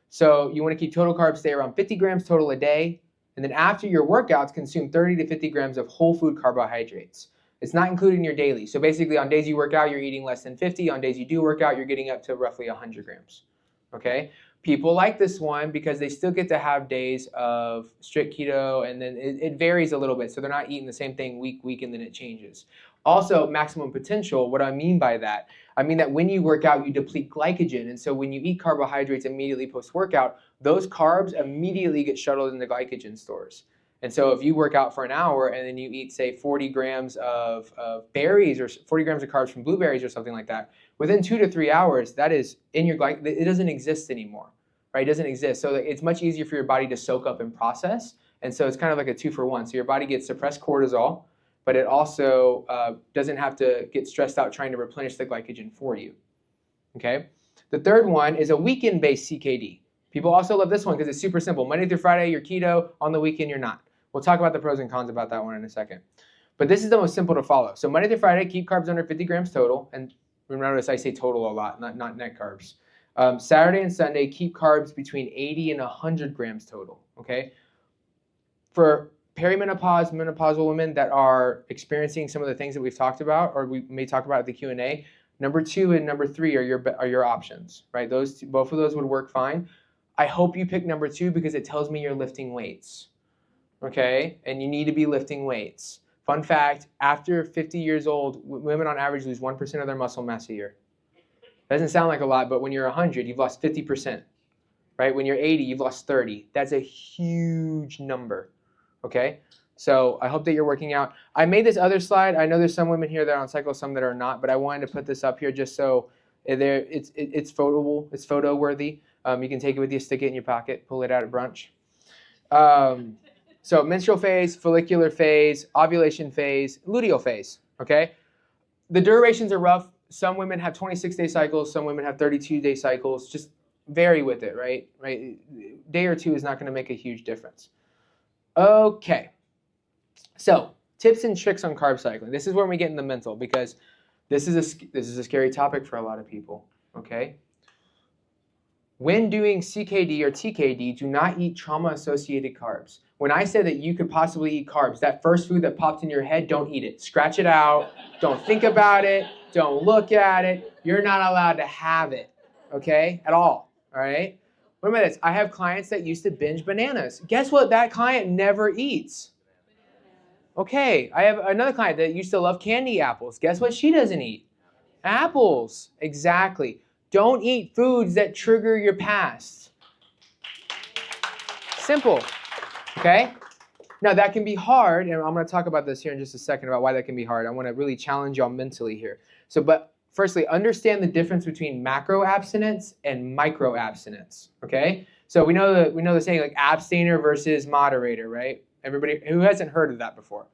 So you want to keep total carbs stay around 50 grams total a day. And then after your workouts, consume 30 to 50 grams of whole food carbohydrates. It's not included in your daily. So basically on days you work out, you're eating less than 50. On days you do work out, you're getting up to roughly 100 grams. Okay? People like this one because they still get to have days of strict keto, and then it varies a little bit. So they're not eating the same thing week, and then it changes. Also, maximum potential, what I mean by that, I mean that when you work out, you deplete glycogen. And so when you eat carbohydrates immediately post-workout, those carbs immediately get shuttled into glycogen stores. And so if you work out for an hour and then you eat, say, 40 grams of berries or 40 grams of carbs from blueberries or something like that, within 2 to 3 hours, that is in your glycogen. It doesn't exist anymore, right? It doesn't exist. So it's much easier for your body to soak up and process. And so it's kind of like a 2-for-1. So your body gets suppressed cortisol, but it also doesn't have to get stressed out trying to replenish the glycogen for you, okay? The third one is a weekend-based CKD. People also love this one because it's super simple. Monday through Friday, you're keto. On the weekend, you're not. We'll talk about the pros and cons about that one in a second. But this is the most simple to follow. So Monday through Friday, keep carbs under 50 grams total. And notice I say total a lot, not net carbs. Saturday and Sunday, keep carbs between 80 and 100 grams total, okay? For perimenopause, menopausal women that are experiencing some of the things that we've talked about, or we may talk about at the Q&A, number 2 and number 3 are your options, right? Both of those would work fine. I hope you pick number 2 because it tells me you're lifting weights, okay? And you need to be lifting weights. Fun fact, after 50 years old, women on average lose 1% of their muscle mass a year. Doesn't sound like a lot, but when you're 100, you've lost 50%, right? When you're 80, you've lost 30. That's a huge number, okay? So I hope that you're working out. I made this other slide. I know there's some women here that are on cycle, some that are not, but I wanted to put this up here just so it's photoable, it's photo worthy. You can take it with you, stick it in your pocket, pull it out at brunch. So menstrual phase, follicular phase, ovulation phase, luteal phase, okay? The durations are rough. some women have 26-day cycles, some women have 32-day cycles. Just vary with it, right? Day or two is not going to make a huge difference. Okay. So, tips and tricks on carb cycling. This is where we get in the mental, because this is a scary topic for a lot of people, okay? When doing CKD or TKD, do not eat trauma-associated carbs. When I said that you could possibly eat carbs, that first food that popped in your head, don't eat it. Scratch it out. Don't think about it. Don't look at it. You're not allowed to have it, okay, at all right? What about this? I have clients that used to binge bananas. Guess what? That client never eats. Okay, I have another client that used to love candy apples. Guess what she doesn't eat? Apples. Exactly. Don't eat foods that trigger your past. Simple. Okay? Now that can be hard, and I'm going to talk about this here in just a second about why that can be hard. I want to really challenge y'all mentally here. But firstly, understand the difference between macro abstinence and micro abstinence. Okay? So we know the saying like abstainer versus moderator, right? Everybody who hasn't heard of that before,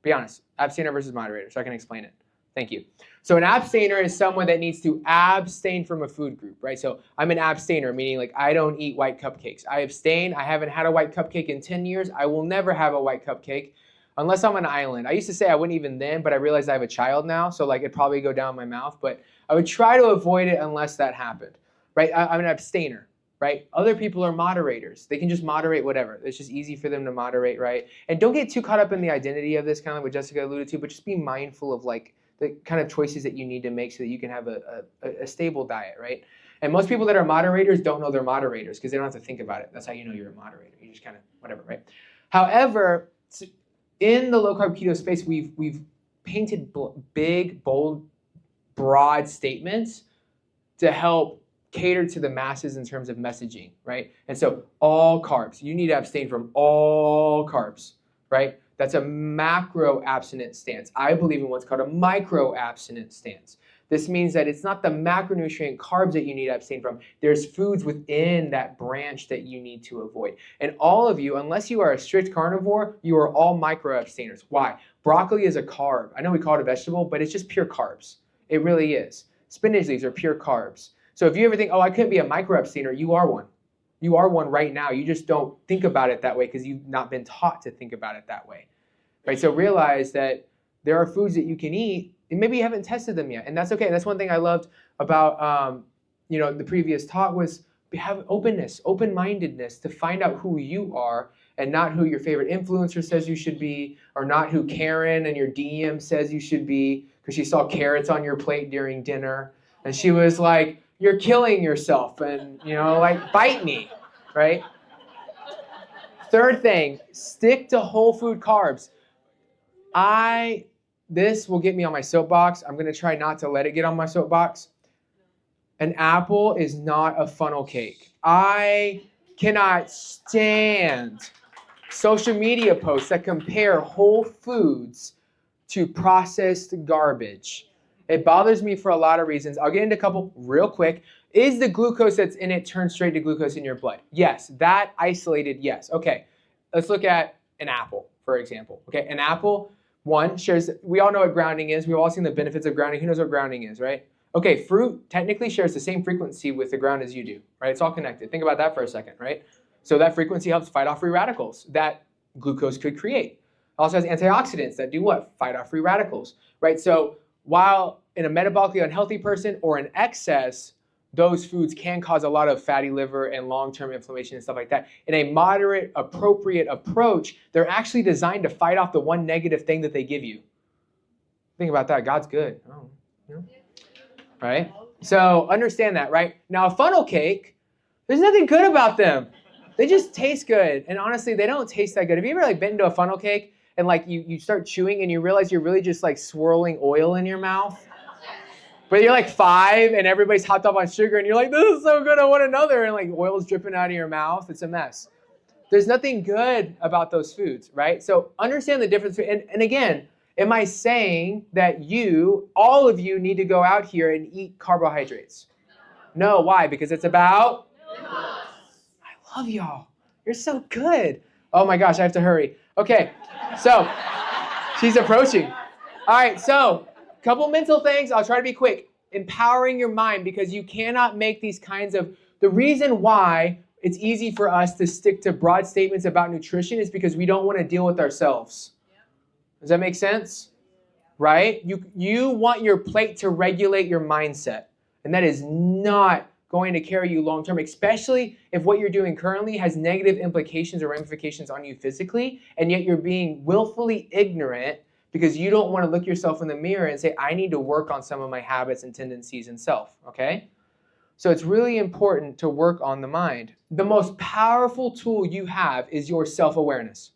be honest. Abstainer versus moderator, so I can explain it. Thank you. So an abstainer is someone that needs to abstain from a food group, right? So I'm an abstainer, meaning like I don't eat white cupcakes. I abstain. I haven't had a white cupcake in 10 years. I will never have a white cupcake unless I'm on an island. I used to say I wouldn't even then, but I realized I have a child now, so like it'd probably go down my mouth. But I would try to avoid it unless that happened, right? I'm an abstainer. Right? Other people are moderators. They can just moderate whatever. It's just easy for them to moderate, right? And don't get too caught up in the identity of this, kind of what Jessica alluded to, but just be mindful of like the kind of choices that you need to make so that you can have a stable diet, right? And most people that are moderators don't know they're moderators because they don't have to think about it. That's how you know you're a moderator. You just kind of whatever, right? However, in the low carb keto space, we've painted big, bold, broad statements to help cater to the masses in terms of messaging, right? And so all carbs, you need to abstain from all carbs, right? That's a macro abstinence stance. I believe in what's called a micro abstinence stance. This means that it's not the macronutrient carbs that you need to abstain from. There's foods within that branch that you need to avoid. And all of you, unless you are a strict carnivore, you are all micro abstainers. Why? Broccoli is a carb. I know we call it a vegetable, but it's just pure carbs. It really is. Spinach leaves are pure carbs. So if you ever think, oh, I couldn't be a micro abstainer, you are one. You are one right now. You just don't think about it that way because you've not been taught to think about it that way, right? So realize that there are foods that you can eat, and maybe you haven't tested them yet, and that's okay. That's one thing I loved about the previous talk was have openness, open-mindedness to find out who you are and not who your favorite influencer says you should be, or not who Karen and your DM says you should be because she saw carrots on your plate during dinner, and she was like, you're killing yourself, and like bite me, right? Third thing, stick to whole food carbs. This will get me on my soapbox. I'm going to try not to let it get on my soapbox. An apple is not a funnel cake. I cannot stand social media posts that compare whole foods to processed garbage. It bothers me for a lot of reasons. I'll get into a couple real quick. Is the glucose that's in it turned straight to glucose in your blood? Yes. That isolated, yes. Okay. Let's look at an apple, for example. Okay. An apple, one, shares, we all know what grounding is. We've all seen the benefits of grounding. Who knows what grounding is, right? Okay. Fruit technically shares the same frequency with the ground as you do, right? It's all connected. Think about that for a second, right? So that frequency helps fight off free radicals that glucose could create. It also has antioxidants that do what? Fight off free radicals, right? So while in a metabolically unhealthy person or in excess, those foods can cause a lot of fatty liver and long-term inflammation and stuff like that. In a moderate, appropriate approach, they're actually designed to fight off the one negative thing that they give you. Think about that. God's good. Right? So understand that, right? Now, a funnel cake, there's nothing good about them. They just taste good. And honestly, they don't taste that good. Have you ever bitten into a funnel cake and you start chewing and you realize you're really just swirling oil in your mouth? But you're 5 and everybody's hopped up on sugar and you're like, this is so good, I want another. And oil's dripping out of your mouth. It's a mess. There's nothing good about those foods, right? So understand the difference. And again, am I saying that all of you need to go out here and eat carbohydrates? No, why? Because it's about? I love y'all. You're so good. Oh my gosh, I have to hurry. Okay, so she's approaching. All right, so couple mental things. I'll try to be quick. empowering your mind, because you cannot make these kinds of, the reason why it's easy for us to stick to broad statements about nutrition is because we don't want to deal with ourselves. Does that make sense? Right? You want your plate to regulate your mindset, and that is not going to carry you long term, especially if what you're doing currently has negative implications or ramifications on you physically, and yet you're being willfully ignorant because you don't want to look yourself in the mirror and say, I need to work on some of my habits and tendencies and self, okay? So it's really important to work on the mind. The most powerful tool you have is your self-awareness.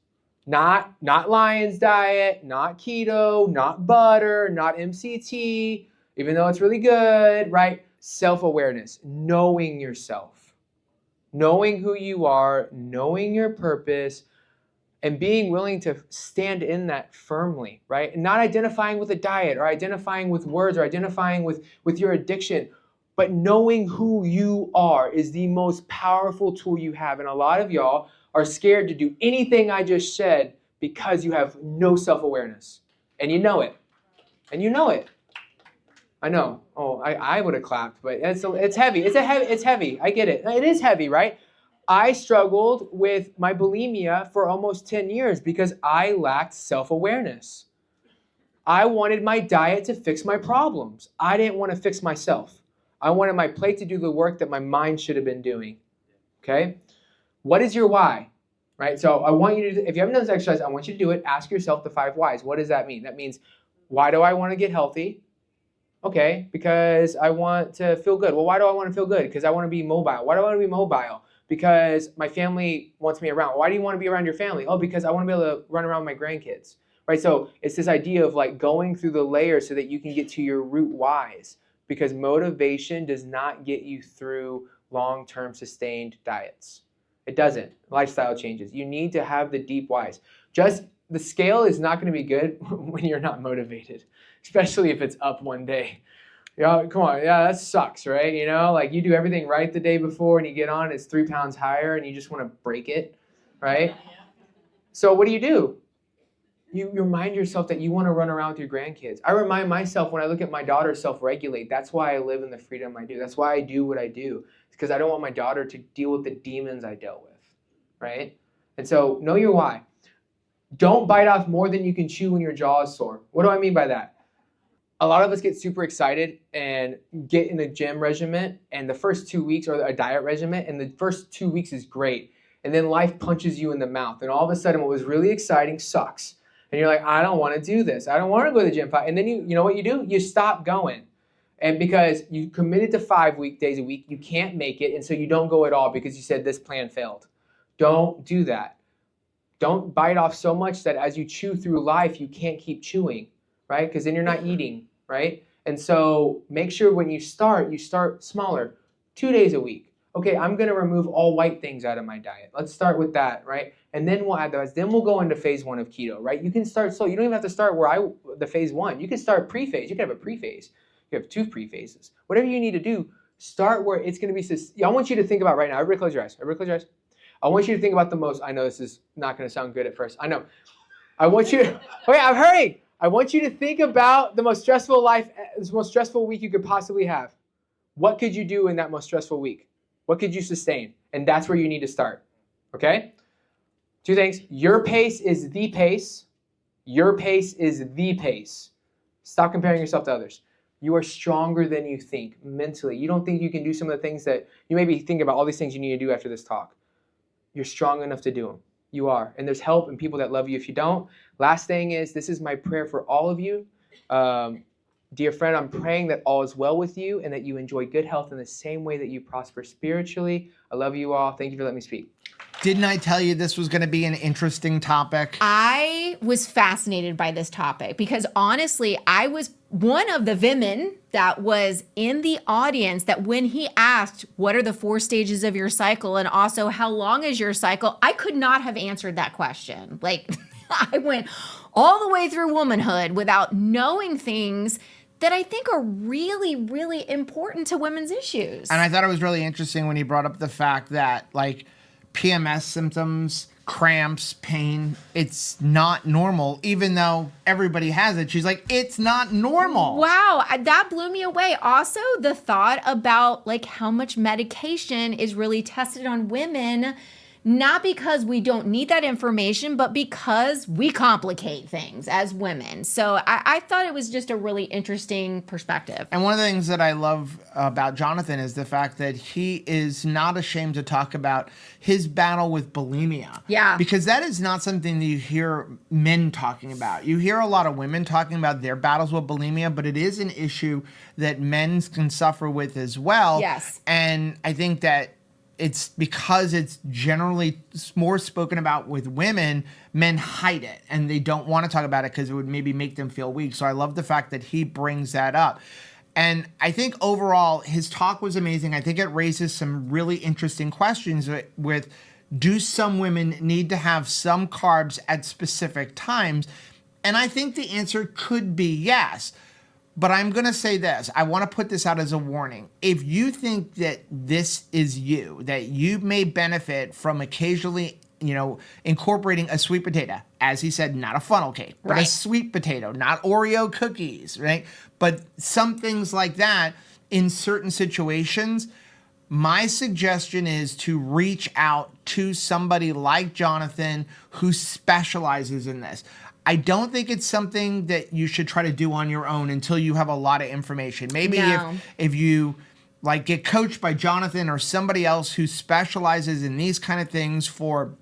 Not Lion's diet, not keto, not butter, not MCT, even though it's really good, right? Self-awareness, knowing yourself, knowing who you are, knowing your purpose, and being willing to stand in that firmly, right? And not identifying with a diet or identifying with words or identifying with your addiction, but knowing who you are is the most powerful tool you have. And a lot of y'all are scared to do anything I just said because you have no self-awareness. And you know it. And you know it. I know. Oh, I would have clapped, but it's heavy. It's heavy. I get it. It is heavy, right? I struggled with my bulimia for almost 10 years because I lacked self-awareness. I wanted my diet to fix my problems. I didn't want to fix myself. I wanted my plate to do the work that my mind should have been doing. Okay? What is your why? Right? So I want you to, if you haven't done this exercise, I want you to do it. Ask yourself the 5 whys. What does that mean? That means, why do I want to get healthy? Okay, because I want to feel good. Well, why do I want to feel good? Because I want to be mobile. Why do I want to be mobile? Because my family wants me around. Why do you want to be around your family? Oh, because I want to be able to run around with my grandkids. Right? So it's this idea of like going through the layers so that you can get to your root whys. Because motivation does not get you through long-term sustained diets. It doesn't. Lifestyle changes. You need to have the deep whys. Just the scale is not going to be good when you're not motivated, especially if it's up one day. Yeah, come on. Yeah, that sucks, right? You know, like you do everything right the day before and you get on, it's 3 pounds higher and you just want to break it, right? So what do? You remind yourself that you want to run around with your grandkids. I remind myself when I look at my daughter self-regulate, that's why I live in the freedom I do. That's why I do what I do. It's because I don't want my daughter to deal with the demons I dealt with, right? And so know your why. Don't bite off more than you can chew when your jaw is sore. What do I mean by that? A lot of us get super excited and get in a gym regimen and the first 2 weeks, or a diet regimen, and the first 2 weeks is great. And then life punches you in the mouth. And all of a sudden what was really exciting sucks. And you're like, I don't want to do this. I don't want to go to the gym. And then you know what you do? You stop going. And because you committed to 5 weekdays a week, you can't make it. And so you don't go at all because you said this plan failed. Don't do that. Don't bite off so much that as you chew through life, you can't keep chewing, right? Because then you're not eating, right? And so make sure when you start smaller, 2 days a week. Okay, I'm going to remove all white things out of my diet. Let's start with that, right? And then we'll add those. Then we'll go into phase 1 of keto, right? You can start slow. You don't even have to start the phase 1. You can start pre-phase. You can have a pre-phase. You have 2 pre-phases. Whatever you need to do, start where it's going to be. I want you to think about right now. Everybody close your eyes. Everybody close your eyes. I want you to think about the most, I know this is not going to sound good at first. I know. I want you to, okay, I'm hurrying. I want you to think about the most stressful week you could possibly have. What could you do in that most stressful week? What could you sustain? And that's where you need to start, okay? 2 things. Your pace is the pace. Your pace is the pace. Stop comparing yourself to others. You are stronger than you think mentally. You don't think you can do some of the things that you may be thinking about, all these things you need to do after this talk. You're strong enough to do them. You are. And there's help and people that love you if you don't. Last thing is, this is my prayer for all of you. Dear friend, I'm praying that all is well with you and that you enjoy good health in the same way that you prosper spiritually. I love you all. Thank you for letting me speak. Didn't I tell you this was going to be an interesting topic? I was fascinated by this topic because honestly, I was one of the women that was in the audience that when he asked, what are the 4 stages of your cycle? And also, how long is your cycle? I could not have answered that question. Like, I went all the way through womanhood without knowing things that I think are really, really important to women's issues. And I thought it was really interesting when he brought up the fact that, like, PMS symptoms cramps, pain. It's not normal, even though everybody has it. She's like, it's not normal. Wow, that blew me away. Also, the thought about like how much medication is really tested on women, not because we don't need that information, but because we complicate things as women. So I thought it was just a really interesting perspective. And one of the things that I love about Jonathan is the fact that he is not ashamed to talk about his battle with bulimia. Yeah. Because that is not something that you hear men talking about. You hear a lot of women talking about their battles with bulimia, but it is an issue that men can suffer with as well. Yes. And I think that it's because it's generally more spoken about with women, men hide it and they don't want to talk about it because it would maybe make them feel weak. So I love the fact that he brings that up. And I think overall his talk was amazing. I think it raises some really interesting questions with do some women need to have some carbs at specific times? And I think the answer could be yes. But I'm going to say this. I want to put this out as a warning. If you think that this is you, that you may benefit from occasionally, incorporating a sweet potato, as he said, not a funnel cake, but right. A sweet potato, not Oreo cookies, right? But some things like that in certain situations, my suggestion is to reach out to somebody like Jonathan who specializes in this. I don't think it's something that you should try to do on your own until you have a lot of information. Maybe if you like get coached by Jonathan or somebody else who specializes in these kind of things for,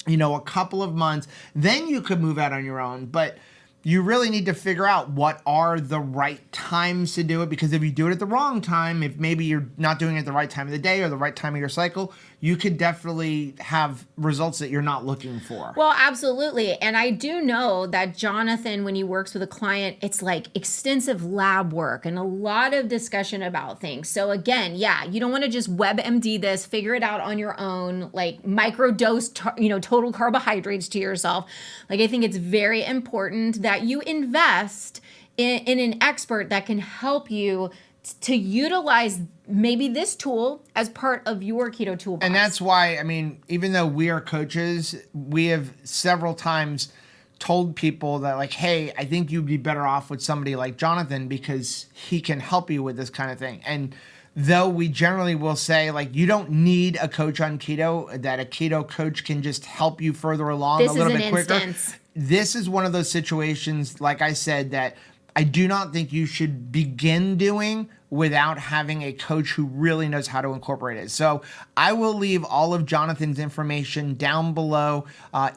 a couple of months, then you could move out on your own. But you really need to figure out what are the right times to do it, because if you do it at the wrong time, if maybe you're not doing it at the right time of the day or the right time of your cycle, you could definitely have results that you're not looking for. Well, absolutely. And I do know that Jonathan, when he works with a client, it's like extensive lab work and a lot of discussion about things. So again, you don't want to just WebMD this, figure it out on your own, like microdose, total carbohydrates to yourself. Like, I think it's very important that you invest in an expert that can help you to utilize maybe this tool as part of your keto toolbox. And that's why, even though we are coaches, we have several times told people that like, hey, I think you'd be better off with somebody like Jonathan because he can help you with this kind of thing. And though we generally will say like, you don't need a coach on keto, that a keto coach can just help you further along a little bit quicker. This is one of those situations, like I said, that I do not think you should begin doing without having a coach who really knows how to incorporate it. So I will leave all of Jonathan's information down below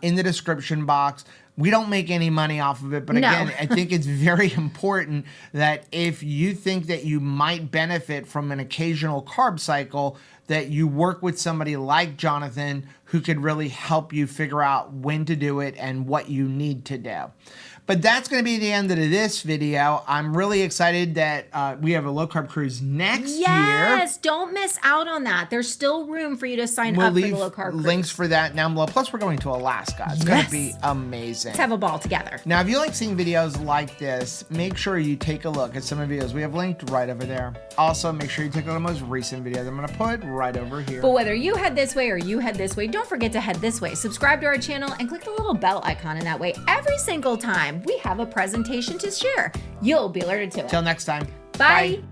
in the description box. We don't make any money off of it, but again, I think it's very important that if you think that you might benefit from an occasional carb cycle, that you work with somebody like Jonathan who could really help you figure out when to do it and what you need to do. But that's going to be the end of this video. I'm really excited that we have a low-carb cruise next year. Yes, don't miss out on that. There's still room for you to sign up for the low-carb cruise. Links for that down below. Plus, we're going to Alaska. It's going to be amazing. Let's have a ball together. Now, if you like seeing videos like this, make sure you take a look at some of the videos we have linked right over there. Also, make sure you take a look at the most recent videos I'm going to put right over here. But whether you head this way or you head this way, don't forget to head this way. Subscribe to our channel and click the little bell icon, and that way, every single time we have a presentation to share, you'll be alerted to it. Till next time. Bye.